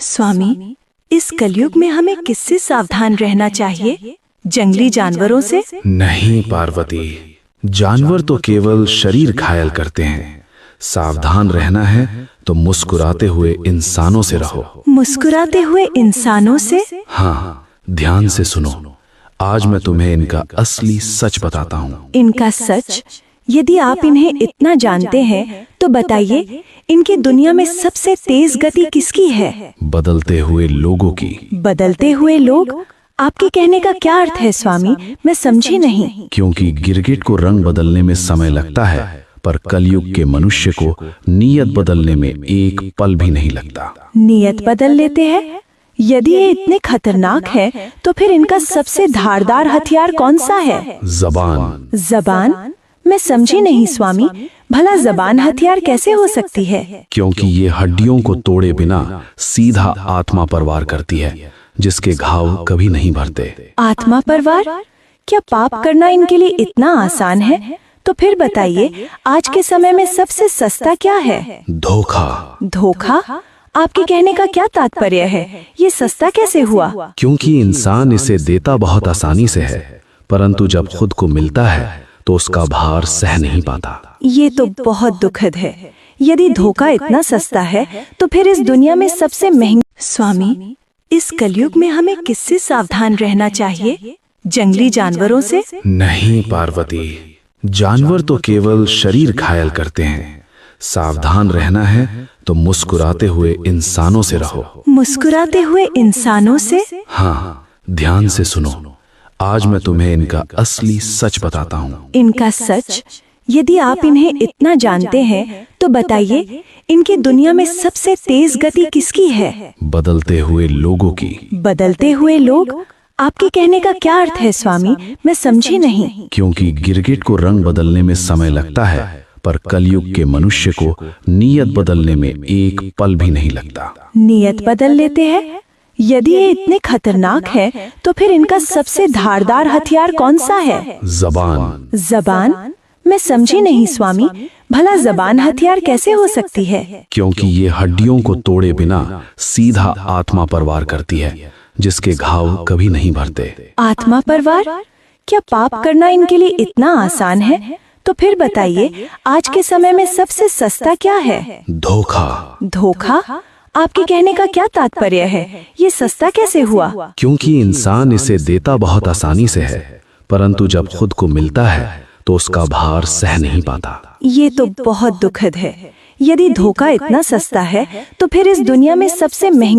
स्वामी, इस कलयुग में हमें किससे सावधान रहना चाहिए? जंगली जानवरों से? नहीं पार्वती, जानवर तो केवल शरीर घायल करते हैं। सावधान रहना है तो मुस्कुराते हुए इंसानों से रहो। मुस्कुराते हुए इंसानों से? हाँ, ध्यान से सुनो। आज मैं तुम्हें इनका असली सच बताता हूँ। इनका सच? यदि आप इन्हें इतना जानते हैं तो बताइए, इनकी दुनिया में सबसे तेज गति किसकी है? बदलते हुए लोगों की। बदलते हुए लोग? आपके कहने का क्या अर्थ है स्वामी? मैं समझी नहीं। क्योंकि गिरगिट को रंग बदलने में समय लगता है, पर कलयुग के मनुष्य को नीयत बदलने में एक पल भी नहीं लगता। नीयत बदल लेते हैं? यदि ये इतने खतरनाक है तो फिर इनका सबसे धारदार हथियार कौन सा है? जबान। जबान? मैं समझी नहीं स्वामी, भला जबान हथियार कैसे हो सकती है? क्योंकि ये हड्डियों को तोड़े बिना सीधा आत्मा पर वार करती है, जिसके घाव कभी नहीं भरते। आत्मा पर वार? क्या पाप करना इनके लिए इतना आसान है? तो फिर बताइए, आज के समय में सबसे सस्ता क्या है? धोखा। धोखा? आपके कहने का क्या तात्पर्य है? ये सस्ता कैसे हुआ? क्योंकि इंसान इसे देता बहुत आसानी से है, परंतु जब खुद को मिलता है तो उसका भार सह नहीं पाता। ये तो बहुत दुखद है। यदि धोखा इतना सस्ता है तो फिर इस दुनिया में सबसे महंगी। स्वामी, इस कलयुग में हमें किससे सावधान रहना चाहिए? जंगली जानवरों से? नहीं पार्वती, जानवर तो केवल शरीर घायल करते हैं। सावधान रहना है तो मुस्कुराते हुए इंसानों से रहो। मुस्कुराते हुए इंसानों से? हाँ, ध्यान से सुनो। आज मैं तुम्हें इनका असली सच बताता हूँ। इनका सच? यदि आप इन्हें इतना जानते हैं तो बताइए, इनकी दुनिया में सबसे तेज गति किसकी है? बदलते हुए लोगों की। बदलते हुए लोग? आपके कहने का क्या अर्थ है स्वामी? मैं समझी नहीं। क्योंकि गिरगिट को रंग बदलने में समय लगता है, पर कलयुग के मनुष्य को नीयत बदलने में एक पल भी नहीं लगता। नीयत बदल लेते हैं? यदि ये इतने खतरनाक है तो फिर इनका सबसे धारदार हथियार कौन सा है? जबान। जबान? मैं समझी नहीं स्वामी, भला जबान हथियार कैसे हो सकती है? क्योंकि ये हड्डियों को तोड़े बिना सीधा आत्मा पर वार करती है, जिसके घाव कभी नहीं भरते। आत्मा पर वार? क्या पाप करना इनके लिए इतना आसान है? तो फिर बताइए, आज के समय में सबसे सस्ता क्या है? धोखा। धोखा? आपके कहने का क्या तात्पर्य है? ये सस्ता कैसे हुआ? क्योंकि इंसान इसे देता बहुत आसानी से है, परंतु जब खुद को मिलता है तो उसका भार सह नहीं पाता। ये तो बहुत दुखद है। यदि धोखा इतना सस्ता है तो फिर इस दुनिया में सबसे महंगी